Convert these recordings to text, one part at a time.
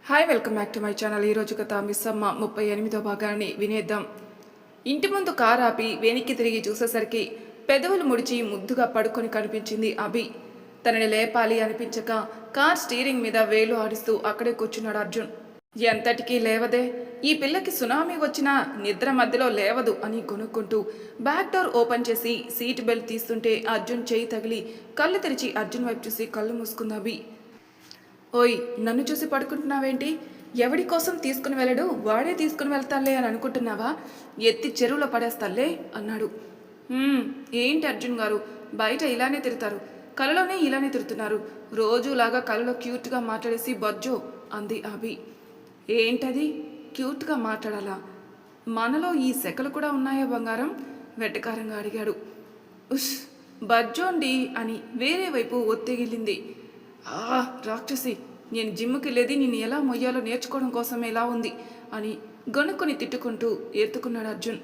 Hi welcome back to my channel. ఈరోజు కథ మిస్సమ్మ 38వ భాగాన్ని వినేద్దాం. ఇంటి ముందు కారు ఆపి వెనక్కి తిరిగి చూసేసరికి పెదవులు ముడిచి ముద్దుగా పడుకొని కనిపించింది అభి. తనని లేపాలి అనిపించక కార్ స్టీరింగ్ మీద వేలు ఆడిస్తూ అక్కడే కూర్చున్నాడు అర్జున్. ఎంతటికీ లేవదే, ఈ పిల్లకి సునామీ వచ్చినా నిద్ర మధ్యలో లేవదు అని కొనుక్కుంటూ బ్యాక్ డోర్ ఓపెన్ చేసి సీట్ బెల్ట్ తీస్తుంటే అర్జున్ చేయి తగిలి కళ్ళు తెరిచి అర్జున్ వైపు చూసి కళ్ళు మూసుకుంది అభి. ఓయ్, నన్ను చూసి పడుకుంటున్నావేంటి? ఎవడి కోసం తీసుకుని వెళ్ళడు, వాడే తీసుకుని వెళ్తాలే అని అనుకుంటున్నావా? ఎత్తి చెరువులో పడేస్తాలే అన్నాడు. ఏంటి అర్జున్ గారు, బయట ఇలానే తిడతారు, కలలోనే ఇలానే తిడుతున్నారు, రోజులాగా కలలో క్యూట్గా మాట్లాడేసి బజ్జో అంది అభి. ఏంటది క్యూట్గా మాట్లాడాలా? మనలో ఈ సెకలు కూడా ఉన్నాయా బంగారం? వెటకారంగా అడిగాడు. ఉష్, బజ్జోండి అని వేరే వైపు ఒత్తిగిల్లింది. రాక్షసి, నేను జిమ్కి వెళ్ళేది నిన్ను ఎలా మొయ్యాలో నేర్చుకోవడం కోసమే ఎలా ఉంది అని గొనుక్కొని తిట్టుకుంటూ ఎత్తుకున్నాడు అర్జున్.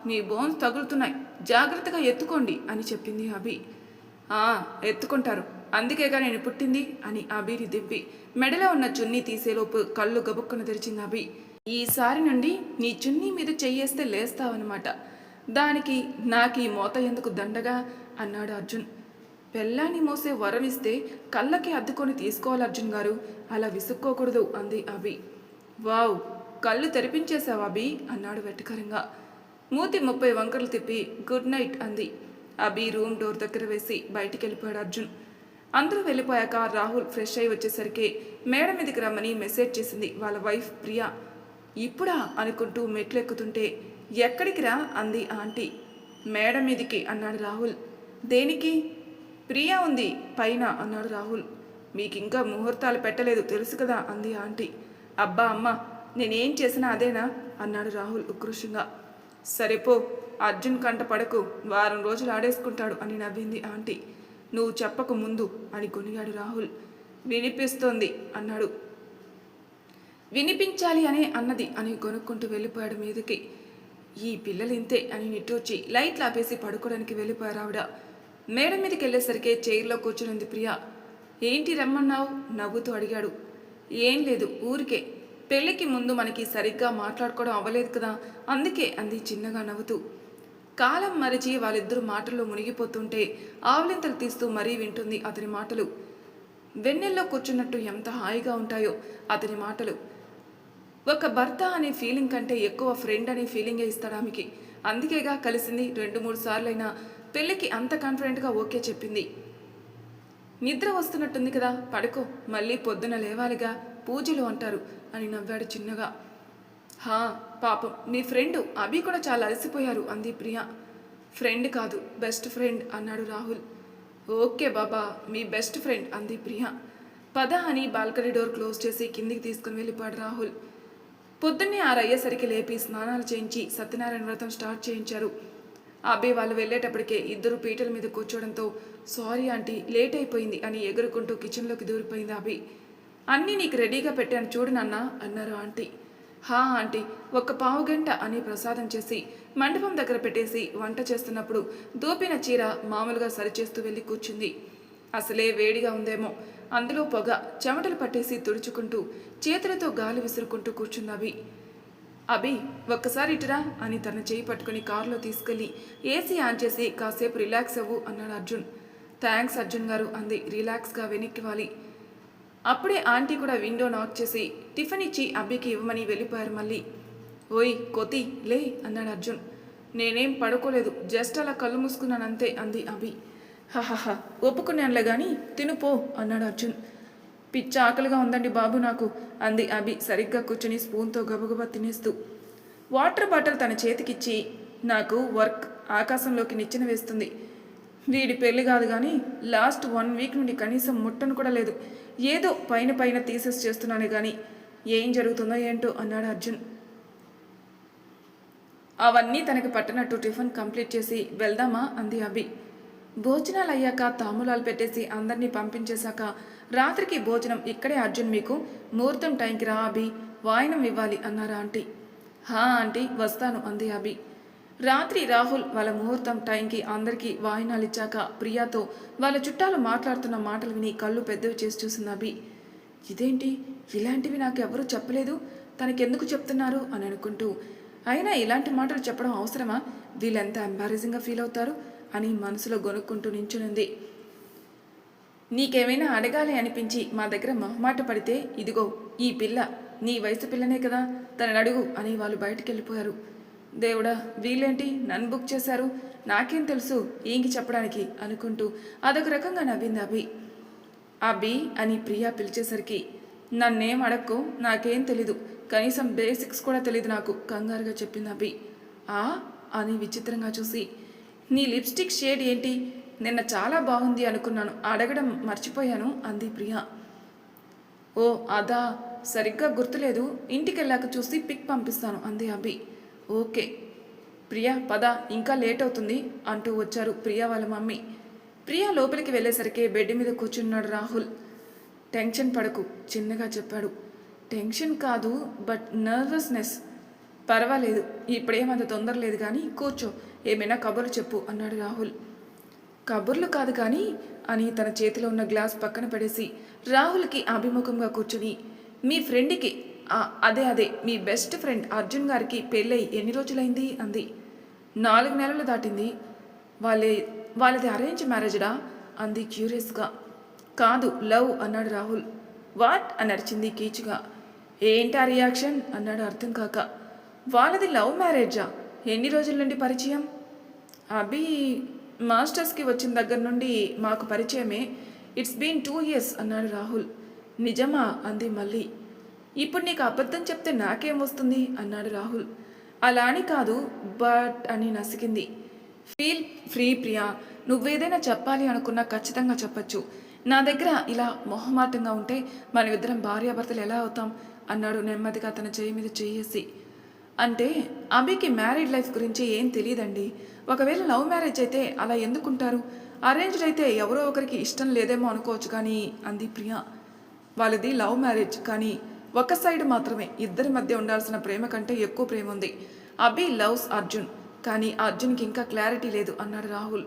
మీ బోన్స్ తగులుతున్నాయి, జాగ్రత్తగా ఎత్తుకోండి అని చెప్పింది అభి. ఎత్తుకుంటారు, అందుకేగా నేను పుట్టింది అని అభిని దింపి మెడలో ఉన్న చున్నీ తీసేలోపు కళ్ళు గబుక్కున తెరిచింది అభి. ఈసారి నుండి నీ చున్నీ మీద చెయ్యేస్తే లేస్తావన్నమాట, దానికి నాకు ఈ మోత ఎందుకు దండగా అన్నాడు అర్జున్. పెళ్ళాన్ని మోసే వరం ఇస్తే కళ్ళకి అద్దుకొని తీసుకోవాలి అర్జున్ గారు, అలా విసుక్కోకూడదు అంది అభి. వావ్, కళ్ళు తెరిపించేశావు అభి అన్నాడు వెటకరంగా. మూతి 30 వంకరలు తిప్పి గుడ్ నైట్ అంది. అభి రూమ్ డోర్ దగ్గర వేసి బయటికి వెళ్ళిపోయాడు అర్జున్. అందరూ వెళ్ళిపోయాక రాహుల్ ఫ్రెష్ అయి వచ్చేసరికి మేడ మీదకి రమ్మని మెసేజ్ చేసింది వాళ్ళ వైఫ్ ప్రియా. ఇప్పుడా అనుకుంటూ మెట్లు ఎక్కుతుంటే ఎక్కడికి రా అంది ఆంటీ. మేడ మీదికి అన్నాడు రాహుల్. దేనికి? ప్రియా ఉంది పైన అన్నాడు రాహుల్. మీకింకా ముహూర్తాలు పెట్టలేదు తెలుసు కదా అంది ఆంటీ. అబ్బా అమ్మ, నేనేం చేసినా అదేనా అన్నాడు రాహుల్ ఉక్రోషంగా. సరేపో, అర్జున్ కంట పడకు, వారం రోజులు ఆడేసుకుంటాడు అని నవ్వింది ఆంటీ. నువ్వు చెప్పకు ముందు అని కొనిగాడు రాహుల్. వినిపిస్తోంది అన్నాడు. వినిపించాలి అనే అన్నది అని కొనుక్కుంటూ వెళ్ళిపోయాడు మీదకి. ఈ పిల్లలు ఇంతే అని నిట్టూర్చి లైట్లు ఆపేసి పడుకోవడానికి వెళ్ళిపోయారు ఆవిడ. మేడ మీదకి వెళ్ళేసరికి చైర్లో కూర్చునింది ప్రియా. ఏంటి రమ్మన్నావు నవ్వుతూ అడిగాడు. ఏం లేదు, ఊరికే, పెళ్ళికి ముందు మనకి సరిగ్గా మాట్లాడుకోవడం అవ్వలేదు కదా, అందుకే అంది చిన్నగా నవ్వుతూ. కాలం మరిచి వాళ్ళిద్దరూ మాటల్లో మునిగిపోతుంటే ఆవలింతలు తీస్తూ మరీ వింటుంది అతని మాటలు. వెన్నెల్లో కూర్చున్నట్టు ఎంత హాయిగా ఉంటాయో అతని మాటలు. ఒక భర్త అనే ఫీలింగ్ కంటే ఎక్కువ ఫ్రెండ్ అనే ఫీలింగే ఇస్తాడు ఆమెకి. అందుకేగా కలిసింది 2-3 సార్లైనా పెళ్ళికి అంత కాన్ఫిడెంట్గా ఓకే చెప్పింది. నిద్ర వస్తున్నట్టుంది కదా, పడుకో, మళ్ళీ పొద్దున లేవాలిగా, పూజలు అంటారు అని నవ్వాడు చిన్నగా. పాపం మీ ఫ్రెండు అభి కూడా చాలా అలసిపోయారు అంది ప్రియా. ఫ్రెండ్ కాదు, బెస్ట్ ఫ్రెండ్ అన్నాడు రాహుల్. ఓకే బాబా, మీ బెస్ట్ ఫ్రెండ్ అంది ప్రియా. పద అని బాల్కనీ డోర్ క్లోజ్ చేసి కిందికి తీసుకుని వెళ్ళిపోయాడు రాహుల్. పొద్దున్నే 6 అయ్యేసరికి లేపి స్నానాలు చేయించి సత్యనారాయణ వ్రతం స్టార్ట్ చేయించారు. అభి వాళ్ళు వెళ్ళేటప్పటికే ఇద్దరు పీటల మీద కూర్చోవడంతో సారీ ఆంటీ, లేట్ అయిపోయింది అని ఎగురుకుంటూ కిచెన్లోకి దూరిపోయింది అభి. అన్నీ నీకు రెడీగా పెట్టాను చూడు నాన్న అన్నారు ఆంటీ. ఆంటీ, ఒక్క పావుగంట అని ప్రసాదం చేసి మండపం దగ్గర పెట్టేసి వంట చేస్తున్నప్పుడు దూపిన చీర మామూలుగా సరిచేస్తూ వెళ్ళి కూర్చుంది. అసలే వేడిగా ఉందేమో, అందులో పొగ, చెమటలు పట్టేసి తుడుచుకుంటూ చేతులతో గాలి విసురుకుంటూ కూర్చుంది అభి. అభి, ఒక్కసారి ఇటురా అని తన చేయి పట్టుకుని కారులో తీసుకెళ్ళి ఏసీ ఆన్ చేసి కాసేపు రిలాక్స్ అవ్వు అన్నాడు అర్జున్. థ్యాంక్స్ అర్జున్ గారు అంది రిలాక్స్గా వెనక్కి వాలి. అప్పుడే ఆంటీ కూడా విండో నాక్ చేసి టిఫిన్ ఇచ్చి అభికి ఇవ్వమని వెళ్ళిపోయారు మళ్ళీ. ఓయ్ కోతి, లే అన్నాడు అర్జున్. నేనేం పడుకోలేదు, జస్ట్ అలా కళ్ళు మూసుకున్నానంతే అంది అభి. ఒప్పుకున్నానులే కానీ తినుపో అన్నాడు అర్జున్. పిచ్చ ఆకలిగా ఉందండి బాబు నాకు అంది అభి సరిగ్గా కూర్చుని స్పూన్తో గబగబా తినేస్తూ. వాటర్ బాటిల్ తన చేతికిచ్చి, నాకు వర్క్ ఆకాశంలోకి నిచ్చెన వేస్తుంది, వీడి పెళ్ళి కాదు కానీ లాస్ట్ 1 వీక్ నుండి కనీసం ముట్టను కూడా లేదు, ఏదో పైన పైన తీసేసి చేస్తున్నానే కానీ ఏం జరుగుతుందో ఏంటో అన్నాడు అర్జున్. అవన్నీ తనకి పట్టినట్టు టిఫిన్ కంప్లీట్ చేసి వెళ్దామా అంది అభి. భోజనాలు అయ్యాక తాంబూలాలు పెట్టేసి అందరినీ పంపించేశాక రాత్రికి భోజనం ఇక్కడే అర్జున్, మీకు ముహూర్తం టైంకి రా అభి, వాయినం ఇవ్వాలి అన్నారు ఆంటీ. ఆంటీ వస్తాను అంది అభి. రాత్రి రాహుల్ వాళ్ళ ముహూర్తం టైంకి అందరికీ వాయినాలు ఇచ్చాక ప్రియాతో వాళ్ళ చుట్టాలు మాట్లాడుతున్న మాటలు విని కళ్ళు పెద్దవి చేసి చూసింది అభి. ఇదేంటి, ఇలాంటివి నాకు ఎవరూ చెప్పలేదు, తనకెందుకు చెప్తున్నారు అని అనుకుంటూ, అయినా ఇలాంటి మాటలు చెప్పడం అవసరమా, వీళ్ళెంత ఎంబారెసింగ్గా ఫీల్ అవుతారు అని మనసులో గొనుక్కుంటూ నించునుంది. నీకేమైనా అడగాలి అనిపించి మా దగ్గర మొహమాట పడితే ఇదిగో ఈ పిల్ల, నీ వయసు పిల్లనే కదా, తనని అడుగు అని వాళ్ళు బయటికి వెళ్ళిపోయారు. దేవుడా, వీళ్ళేంటి నన్ను బుక్ చేశారు, నాకేం తెలుసు ఏంకి చెప్పడానికి అనుకుంటూ అదొక రకంగా నవ్వింది అభి. అభి అని ప్రియా పిలిచేసరికి, నన్నేం అడక్కో, నాకేం తెలీదు, కనీసం బేసిక్స్ కూడా తెలీదు నాకు కంగారుగా చెప్పింది అభి. ఆ అని విచిత్రంగా చూసి, నీ లిప్స్టిక్ షేడ్ ఏంటి, నిన్న చాలా బాగుంది అనుకున్నాను, అడగడం మర్చిపోయాను అంది ప్రియా. ఓ అదా, సరిగ్గా గుర్తులేదు, ఇంటికెళ్ళాక చూసి పిక్ పంపిస్తాను అంది అభి. ఓకే ప్రియా పద, ఇంకా లేట్ అవుతుంది అంటూ వచ్చారు ప్రియా వాళ్ళ మమ్మీ. ప్రియా లోపలికి వెళ్ళేసరికి బెడ్ మీద కూర్చున్నాడు రాహుల్. టెన్షన్ పడకు చిన్నగా చెప్పాడు. టెన్షన్ కాదు, బట్ నర్వస్నెస్. పర్వాలేదు, ఇప్పుడేమంత తొందర లేదు కానీ కూర్చో, ఏమైనా కబుర్లు చెప్పు అన్నాడు రాహుల్. కబుర్లు కాదు కానీ అని తన చేతిలో ఉన్న గ్లాస్ పక్కన పడేసి రాహుల్కి అభిముఖంగా కూర్చుని, మీ ఫ్రెండ్కి అదే మీ బెస్ట్ ఫ్రెండ్ అర్జున్ గారికి పెళ్ళై ఎన్ని రోజులైంది అంది. 4 నెలలు దాటింది. వాళ్ళది అరేంజ్ మ్యారేజ్డా అంది క్యూరియస్గా. కాదు, లవ్ అన్నాడు రాహుల్. వాట్ అని అరిచింది కీచుగా. ఏంటా రియాక్షన్ అన్నాడు అర్థం కాక. వాళ్ళది లవ్ మ్యారేజా, ఎన్ని రోజుల నుండి పరిచయం? అభి మాస్టర్స్కి వచ్చిన దగ్గర నుండి మాకు పరిచయమే, ఇట్స్ బీన్ 2 years అన్నాడు రాహుల్. నిజమా అంది మళ్ళీ. ఇప్పుడు నీకు అబద్ధం చెప్తే నాకేం వస్తుంది అన్నాడు రాహుల్. అలా అని కాదు, బట్ అని నసికింది. ఫీల్ ఫ్రీ ప్రియా, నువ్వేదైనా చెప్పాలి అనుకున్నా ఖచ్చితంగా చెప్పచ్చు. నా దగ్గర ఇలా మొహమాటంగా ఉంటే మనమిద్దరం భార్యాభర్తలు ఎలా అవుతాం అన్నాడు నెమ్మదిగా తన చేయి మీద చేయేసి. అంటే అభికి మ్యారీడ్ లైఫ్ గురించి ఏం తెలియదండి. ఒకవేళ లవ్ మ్యారేజ్ అయితే అలా ఎందుకుంటారు, అరేంజ్డ్ అయితే ఎవరో ఒకరికి ఇష్టం లేదేమో అనుకోవచ్చు కానీ అంది ప్రియా. వాళ్ళది లవ్ మ్యారేజ్ కానీ ఒక సైడ్ మాత్రమే, ఇద్దరి మధ్య ఉండాల్సిన ప్రేమ కంటే ఎక్కువ ప్రేమ ఉంది. అభి లవ్స్ అర్జున్, కానీ అర్జున్కి ఇంకా క్లారిటీ లేదు అన్నాడు రాహుల్.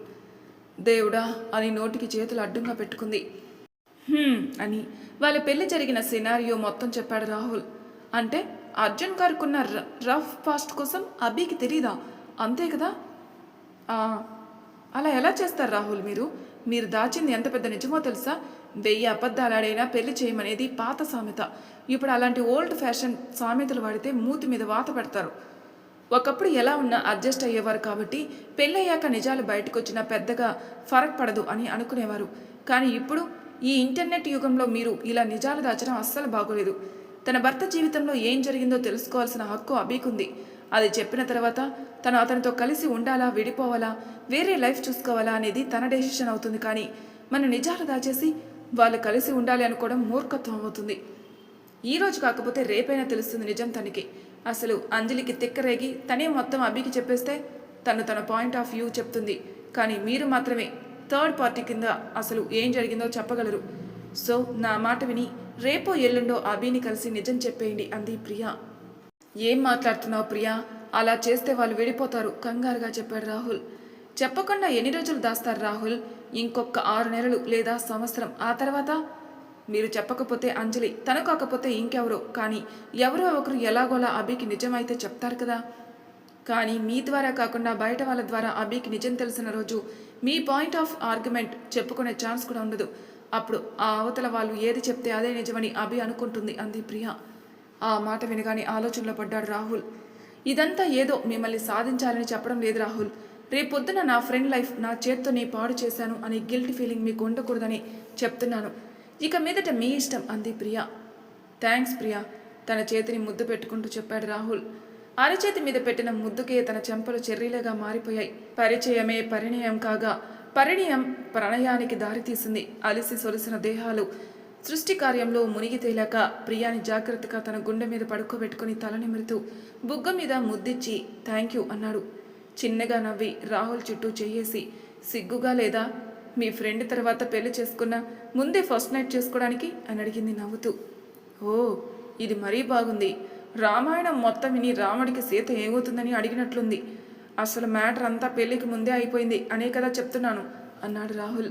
దేవుడా అని నోటికి చేతులు అడ్డంగా పెట్టుకుంది. అని వాళ్ళ పెళ్లి జరిగిన సినారియో మొత్తం చెప్పాడు రాహుల్. అంటే అర్జున్ గారుకున్న రఫ్ పాస్ట్ కోసం అభికి తెలీదా, అంతే కదా? అలా ఎలా చేస్తారు రాహుల్, మీరు దాచింది ఎంత పెద్ద నిజమో తెలుసా? 1000 అబద్ధాలాడైనా పెళ్లి చేయమనేది పాత సామెత. ఇప్పుడు అలాంటి ఓల్డ్ ఫ్యాషన్ సామెతలు వాడితే మూతి మీద వాత పెడతారు. ఒకప్పుడు ఎలా ఉన్నా అడ్జస్ట్ అయ్యేవారు కాబట్టి పెళ్ళయ్యాక నిజాలు బయటకు వచ్చినా పెద్దగా ఫరక్ పడదు అని అనుకునేవారు. కానీ ఇప్పుడు ఈ ఇంటర్నెట్ యుగంలో మీరు ఇలా నిజాలు దాచడం అస్సలు బాగోలేదు. తన భర్త జీవితంలో ఏం జరిగిందో తెలుసుకోవాల్సిన హక్కు అభికుంది. అది చెప్పిన తర్వాత తను అతనితో కలిసి ఉండాలా, విడిపోవాలా, వేరే లైఫ్ చూసుకోవాలా అనేది తన డెసిషన్ అవుతుంది. కానీ మన నిజాలు దాచేసి వాళ్ళు కలిసి ఉండాలి అనుకోవడం మూర్ఖత్వం అవుతుంది. ఈరోజు కాకపోతే రేపైనా తెలుస్తుంది నిజం తనకి. అసలు అంజలికి తిక్కరేగి తనే మొత్తం అభికి చెప్పేస్తే తన పాయింట్ ఆఫ్ వ్యూ చెప్తుంది. కానీ మీరు మాత్రమే థర్డ్ పార్టీ కింద అసలు ఏం జరిగిందో చెప్పగలరు. సో నా మాట విని రేపో ఎల్లుండో అభిని కలిసి నిజం చెప్పేయండి అంది ప్రియా. ఏం మాట్లాడుతున్నావు ప్రియా, అలా చేస్తే వాళ్ళు విడిపోతారు కంగారుగా చెప్పాడు రాహుల్. చెప్పకుండా ఎన్ని రోజులు దాస్తారు రాహుల్? ఇంకొక 6 నెలలు లేదా సంవత్సరం, ఆ తర్వాత? మీరు చెప్పకపోతే అంజలి, తను కాకపోతే ఇంకెవరో, కానీ ఎవరో ఒకరు ఎలాగోలా అభికి నిజమైతే చెప్తారు కదా. కానీ మీ ద్వారా కాకుండా బయట వాళ్ళ ద్వారా అభికి నిజం తెలిసిన రోజు మీ పాయింట్ ఆఫ్ ఆర్గ్యుమెంట్ చెప్పుకునే ఛాన్స్ కూడా ఉండదు. అప్పుడు ఆ అవతల వాళ్ళు ఏది చెప్తే అదే నిజమని అభి అనుకుంటుంది అంది ప్రియా. ఆ మాట వినగానే ఆలోచనలో పడ్డాడు రాహుల్. ఇదంతా ఏదో మిమ్మల్ని సాధించాలని చెప్పడం లేదు రాహుల్. రేపొద్దున నా ఫ్రెండ్ లైఫ్ నా చేత్తో నీ పాడు చేశాను అని గిల్ట్ ఫీలింగ్ మీకు ఉండకూడదని చెప్తున్నాను. ఇక మీదట మీ ఇష్టం అంది ప్రియా. థ్యాంక్స్ ప్రియా, తన చేతిని ముద్దు పెట్టుకుంటూ చెప్పాడు రాహుల్. అరచేతి మీద పెట్టిన ముద్దుకే తన చెంపలు చెర్రీలుగా మారిపోయాయి. పరిచయమే పరిణయం కాగా పరిణయం ప్రణయానికి దారితీసింది. అలిసి సొలిసిన దేహాలు సృష్టి కార్యంలో మునిగి తేలాక ప్రియాని జాగ్రత్తగా తన గుండె మీద పడుకోబెట్టుకుని తల నిమురుతూ బుగ్గ మీద ముద్దిచ్చి థ్యాంక్ యూ అన్నాడు. చిన్నగా నవ్వి రాహుల్ చుట్టూ చెయ్యేసి, సిగ్గుగా లేదా మీ ఫ్రెండ్ తర్వాత పెళ్లి చేసుకున్నా ముందే ఫస్ట్ నైట్ చేసుకోవడానికి అని అడిగింది నవ్వుతూ. ఓ ఇది మరీ బాగుంది. రామాయణం మొత్తం విని రాముడికి సీత ఏమవుతుందని అడిగినట్లుంది. అసలు మ్యాటర్ అంతా పెళ్లికి ముందే అయిపోయింది అనే కదా చెప్తున్నాను అన్నాడు రాహుల్.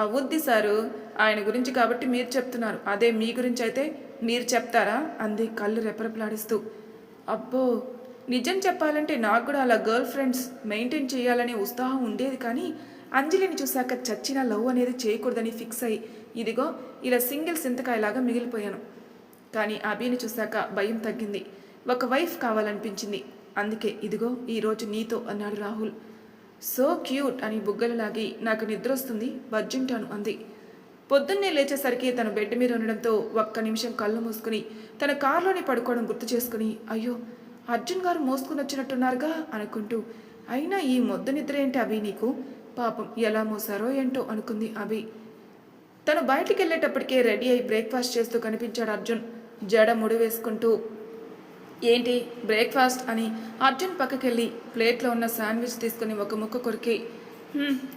అవుద్ది సారు, ఆయన గురించి కాబట్టి మీరు చెప్తున్నారు, అదే మీ గురించి అయితే మీరు చెప్తారా అంది కళ్ళు రెపరెపలాడిస్తూ. అబ్బో, నిజం చెప్పాలంటే నాకు కూడా అలా గర్ల్ ఫ్రెండ్స్ మెయింటైన్ చేయాలనే ఉత్సాహం ఉండేది, కానీ అంజలిని చూశాక చచ్చిన లవ్ అనేది చేయకూడదని ఫిక్స్ అయ్యి ఇదిగో ఇలా సింగిల్ సింతకాయలాగా మిగిలిపోయాను. కానీ అభిని చూశాక భయం తగ్గింది, ఒక వైఫ్ కావాలనిపించింది. అందుకే ఇదిగో ఈరోజు నీతో అన్నాడు రాహుల్. సో క్యూట్ అని బుగ్గలు లాగి నాకు నిద్ర వస్తుంది బజ్జుంటాను అంది. పొద్దున్నే లేచేసరికి తను బెడ్ మీద ఉండడంతో ఒక్క నిమిషం కళ్ళు మూసుకుని తన కారులోని పడుకోవడం గుర్తు చేసుకుని అయ్యో అర్జున్ గారు మోసుకుని వచ్చినట్టున్నారుగా అనుకుంటూ అయినా ఈ మొద్దు నిద్ర ఏంటి అభి నీకు, పాపం ఎలా మోసారో ఏంటో అనుకుంది అభి. తను బయటికి వెళ్ళేటప్పటికే రెడీ అయి బ్రేక్ఫాస్ట్ చేస్తూ కనిపించాడు అర్జున్. జడ ముడి వేసుకుంటూ ఏంటి బ్రేక్ఫాస్ట్ అని అర్జున్ పక్కకెళ్ళి ప్లేట్లో ఉన్న శాండ్విచ్ తీసుకుని ఒక ముక్క కొరికి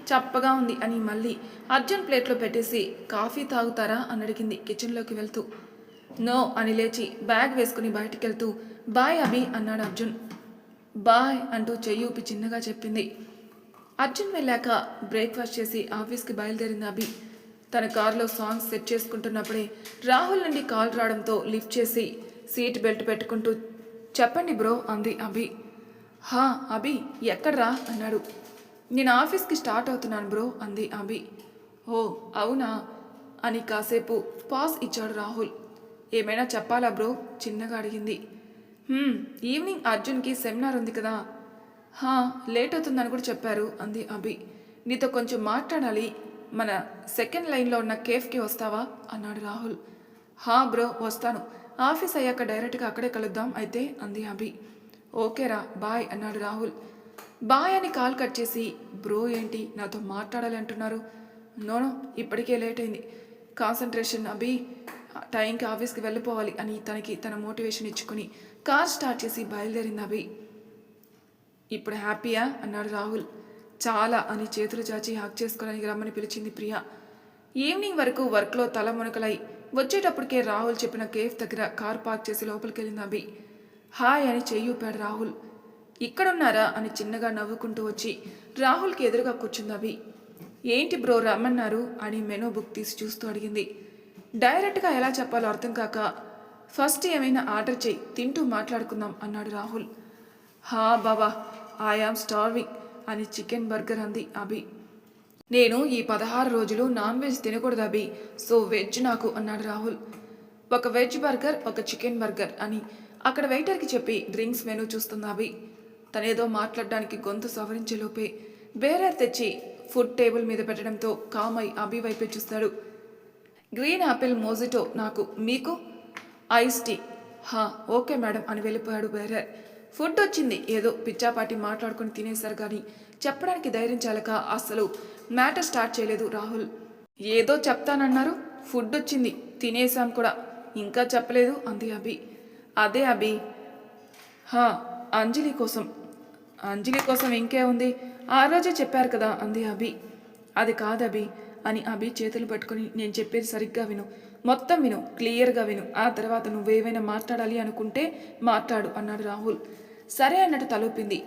చప్పగా ఉంది అని మళ్ళీ అర్జున్ ప్లేట్లో పెట్టేసి కాఫీ తాగుతారా అని అడిగింది కిచెన్లోకి వెళ్తూ. నో అని లేచి బ్యాగ్ వేసుకుని బయటికి వెళ్తూ బాయ్ అభి అన్నాడు అర్జున్. బాయ్ అంటూ చెయ్యి ఊపి చిన్నగా చెప్పింది. అర్జున్ వెళ్ళాక బ్రేక్ఫాస్ట్ చేసి ఆఫీస్కి బయలుదేరింది అభి. తన కారులో సాంగ్స్ సెట్ చేసుకుంటున్నప్పుడే రాహుల్ నుండి కాల్ రావడంతో లిఫ్ట్ చేసి సీట్ బెల్ట్ పెట్టుకుంటూ చెప్పండి బ్రో అంది అభి. హా అభి ఎక్కడ్రా అన్నాడు. నేను ఆఫీస్కి స్టార్ట్ అవుతున్నాను బ్రో అంది అభి. ఓ అవునా అని కాసేపు పాస్ ఇచ్చాడు రాహుల్. ఏమైనా చెప్పాలా బ్రో చిన్నగా అడిగింది. ఈవినింగ్ అర్జున్కి సెమినార్ ఉంది కదా. హా లేట్ అవుతుందని కూడా చెప్పారు అంది అభి. నీతో కొంచెం మాట్లాడాలి, మన సెకండ్ లైన్లో ఉన్న కేఫ్కి వస్తావా అన్నాడు రాహుల్. హా బ్రో వస్తాను, ఆఫీస్ అయ్యాక డైరెక్ట్గా అక్కడే కలుద్దాం అయితే అంది అభి. ఓకేరా బాయ్ అన్నాడు రాహుల్. బాయ్ అని కాల్ కట్ చేసి బ్రో ఏంటి నాతో మాట్లాడాలి అంటున్నారు. నోనో ఇప్పటికే లేట్ అయింది, కాన్సన్ట్రేషన్ అభి, టైంకి ఆఫీస్కి వెళ్ళిపోవాలి అని తనకి తన మోటివేషన్ ఇచ్చుకుని కార్ స్టార్ట్ చేసి బయలుదేరింది అభి. ఇప్పుడు హ్యాపీయా అన్నాడు రాహుల్. చాలా అని చేతులు చాచి హక్ చేసుకోవడానికి రమ్మని పిలిచింది ప్రియా. ఈవినింగ్ వరకు వర్క్లో తల మునకలై వచ్చేటప్పటికే రాహుల్ చెప్పిన కేఫ్ దగ్గర కార్ పార్క్ చేసి లోపలికి వెళ్ళింది అభి. హాయ్ అని చెయ్యి ఊపాడు రాహుల్. ఇక్కడున్నారా అని చిన్నగా నవ్వుకుంటూ వచ్చి రాహుల్కి ఎదురుగా కూర్చుంది అభి. ఏంటి బ్రో రమ్మన్నారు అని మెనూ బుక్ తీసి చూస్తూ అడిగింది. డైరెక్ట్గా ఎలా చెప్పాలో అర్థం కాక ఫస్ట్ ఏమైనా ఆర్డర్ చేయి, తింటూ మాట్లాడుకుందాం అన్నాడు రాహుల్. హా బాబా ఐఆమ్ స్టార్వింగ్ అని చికెన్ బర్గర్ అంది అభి. నేను ఈ 16 రోజులు నాన్ వెజ్ తినకూడదు అభి, సో వెజ్ నాకు అన్నాడు రాహుల్. ఒక వెజ్ బర్గర్ ఒక చికెన్ బర్గర్ అని అక్కడ వెయిటర్కి చెప్పి డ్రింక్స్ మెనూ చూస్తుంది అభి. తనేదో మాట్లాడడానికి గొంతు సవరించేలోపే బేరర్ తెచ్చి ఫుడ్ టేబుల్ మీద పెట్టడంతో కామై అభి వైపే చూస్తాడు. గ్రీన్ యాపిల్ మోజిటో నాకు, మీకు ఐస్ టీ. హా ఓకే మేడం అని వెళ్ళిపోయాడు బేరర్. ఫుడ్ వచ్చింది, ఏదో పిచ్చాపాటి మాట్లాడుకుని తినేశారు కానీ చెప్పడానికి ధైర్యం చాలక అస్సలు మ్యాటర్ స్టార్ట్ చేయలేదు రాహుల్. ఏదో చెప్తానన్నారు, ఫుడ్ వచ్చింది తినేసాం కూడా, ఇంకా చెప్పలేదు అంది అభి. అదే అభి, హా అంజలి కోసం. అంజలి కోసం ఇంకే ఉంది, ఆ రోజే చెప్పారు కదా అంది అభి. అది కాదభి అని అభి చేతులు పట్టుకుని నేను చెప్పేది సరిగ్గా విను, మొత్తం విను, క్లియర్గా విను, ఆ తర్వాత నువ్వేమైనా మాట్లాడాలి అనుకుంటే మాట్లాడు అన్నాడు రాహుల్. సరే అన్నట్టు తలూపింది.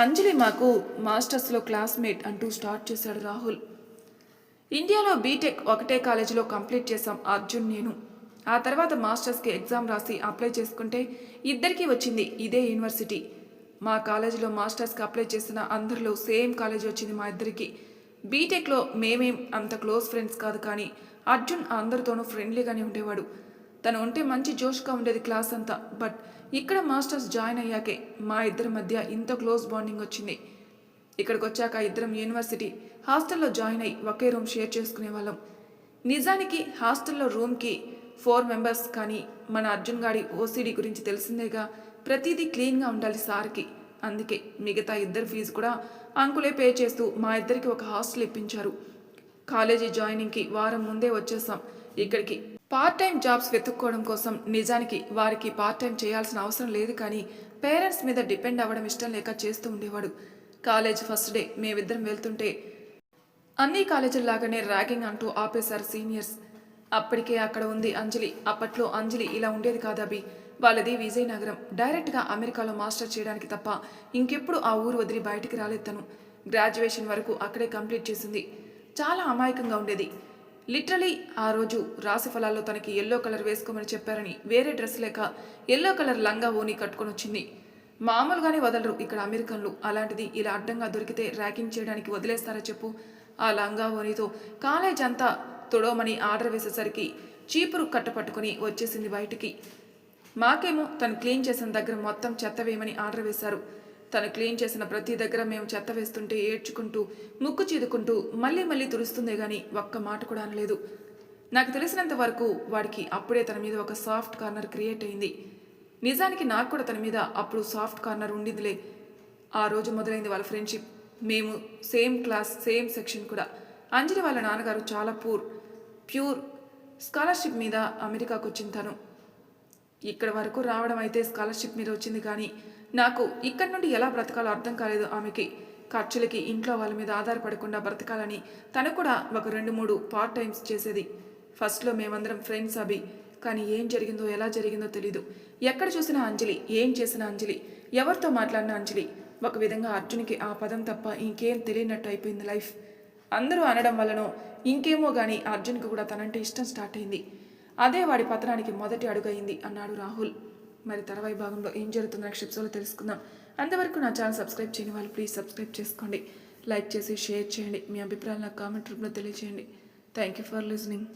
అంజలి మాకు మాస్టర్స్లో క్లాస్మేట్ అంటూ స్టార్ట్ చేశాడు రాహుల్. ఇండియాలో బీటెక్ ఒకటే కాలేజీలో కంప్లీట్ చేశాం అర్జున్ నేను. ఆ తర్వాత మాస్టర్స్కి ఎగ్జామ్ రాసి అప్లై చేసుకుంటే ఇద్దరికీ వచ్చింది ఇదే యూనివర్సిటీ. మా కాలేజీలో మాస్టర్స్కి అప్లై చేసిన అందరిలో సేమ్ కాలేజీ వచ్చింది మా ఇద్దరికి. బీటెక్లో మేమేం అంత క్లోజ్ ఫ్రెండ్స్ కాదు, కానీ అర్జున్ అందరితోనూ ఫ్రెండ్లీగానే ఉండేవాడు. తను ఉంటే మంచి జోష్గా ఉండేది క్లాస్ అంతా. బట్ ఇక్కడ మాస్టర్స్ జాయిన్ అయ్యాకే మా ఇద్దరి మధ్య ఇంత క్లోజ్ బాండింగ్ వచ్చింది. ఇక్కడికి వచ్చాక ఇద్దరం యూనివర్సిటీ హాస్టల్లో జాయిన్ అయ్యి ఒకే రూమ్ షేర్ చేసుకునే వాళ్ళం. నిజానికి హాస్టల్లో రూమ్కి 4 మెంబర్స్, కానీ మన అర్జున్ గాడి ఓసీడీ గురించి తెలిసిందేగా, ప్రతిదీ క్లీన్గా ఉండాలి సార్కి. అందుకే మిగతా ఇద్దరు ఫీజు కూడా అంకులే పే చేస్తూ మా ఇద్దరికి ఒక హాస్టల్ ఇప్పించారు. కాలేజీ జాయినింగ్కి వారం ముందే వచ్చేసాం ఇక్కడికి పార్ట్ టైం జాబ్స్ వెతుక్కోవడం కోసం. నిజానికి వారికి పార్ట్ టైం చేయాల్సిన అవసరం లేదు, కానీ పేరెంట్స్ మీద డిపెండ్ అవ్వడం ఇష్టం లేక చేస్తూ ఉండేవాడు. కాలేజ్ ఫస్ట్ డే మేమిద్దరం వెళ్తుంటే అన్ని కాలేజీల్లాగానే ర్యాగింగ్ అంటూ ఆపేశారు సీనియర్స్. అప్పటికే అక్కడ ఉంది అంజలి. అప్పట్లో అంజలి ఇలా ఉండేది కాదభి. వాళ్ళది విజయనగరం. డైరెక్ట్గా అమెరికాలో మాస్టర్ చేయడానికి తప్ప ఇంకెప్పుడు ఆ ఊరు వదిలి బయటికి రాలేదు తను. గ్రాడ్యుయేషన్ వరకు అక్కడే కంప్లీట్ చేసింది. చాలా అమాయకంగా ఉండేది. లిటరలీ ఆ రోజు రాశి ఫలాల్లో తనకి ఎల్లో కలర్ వేసుకోమని చెప్పారని వేరే డ్రెస్ లేక ఎల్లో కలర్ లంగా ఓని కట్టుకొని వచ్చింది. మామూలుగానే వదలరు ఇక్కడ అమెరికన్లు. అలాంటిది ఇలా అడ్డంగా దొరికితే ర్యాకింగ్ చేయడానికి వదిలేస్తారా చెప్పు? ఆ లంగా ఓనితో కాలేజ్ అంతా తుడవమని ఆర్డర్ వేసేసరికి చీపురు కట్ట పట్టుకుని వచ్చేసింది బయటికి. మాకేమో తను క్లీన్ చేసిన దగ్గర మొత్తం చెత్త వేయమని ఆర్డర్ వేశారు. తను క్లీన్ చేసిన ప్రతి దగ్గర మేము చెత్త వేస్తుంటే ఏడ్చుకుంటూ ముక్కు చీదుకుంటూ మళ్ళీ మళ్ళీ తుడుస్తుందే గాని ఒక్క మాట కూడా అనలేదు. నాకు తెలిసినంత వరకు వాడికి అప్పుడే తన మీద ఒక సాఫ్ట్ కార్నర్ క్రియేట్ అయింది. నిజానికి నాకు కూడా తన మీద అప్పుడు సాఫ్ట్ కార్నర్ ఉండిందిలే. ఆ రోజు మొదలైంది వాళ్ళ ఫ్రెండ్షిప్. మేము సేమ్ క్లాస్, సేమ్ సెక్షన్ కూడా. అంజలి వాళ్ళ నాన్నగారు చాలా ప్యూర్ స్కాలర్షిప్ మీద అమెరికాకు వచ్చింది తను. ఇక్కడ వరకు రావడం అయితే స్కాలర్షిప్ మీద వచ్చింది, కానీ నాకు ఇక్కడి నుండి ఎలా బ్రతకాలో అర్థం కాలేదు ఆమెకి. ఖర్చులకి ఇంట్లో వాళ్ళ మీద ఆధారపడకుండా బ్రతకాలని తను కూడా ఒక 2-3 పార్ట్ టైమ్స్ చేసేది. ఫస్ట్లో మేమందరం ఫ్రెండ్స్ అభి. కానీ ఏం జరిగిందో ఎలా జరిగిందో తెలీదు. ఎక్కడ చూసినా అంజలి, ఏం చేసినా అంజలి, ఎవరితో మాట్లాడినా అంజలి. ఒక విధంగా అర్జున్కి ఆ పదం తప్ప ఇంకేం తెలియనట్టు అయిపోయింది లైఫ్. అందరూ అనడం వల్లనో ఇంకేమో కానీ అర్జున్కి కూడా తనంటే ఇష్టం స్టార్ట్ అయింది. అదే వాడి పతనానికి మొదటి అడుగయింది అన్నాడు రాహుల్. మరి తర్వాయి భాగంలో ఏం జరుగుతుందో నెక్స్ట్ ఎపిసోడ్లో తెలుసుకుందాం. అంతవరకు నా ఛానల్ సబ్స్క్రైబ్ చేయని వాళ్ళు ప్లీజ్ సబ్స్క్రైబ్ చేసుకోండి. లైక్ చేసి షేర్ చేయండి. మీ అభిప్రాయాలు నాకు కామెంట్ రూపంలో తెలియజేయండి. Thank you for listening.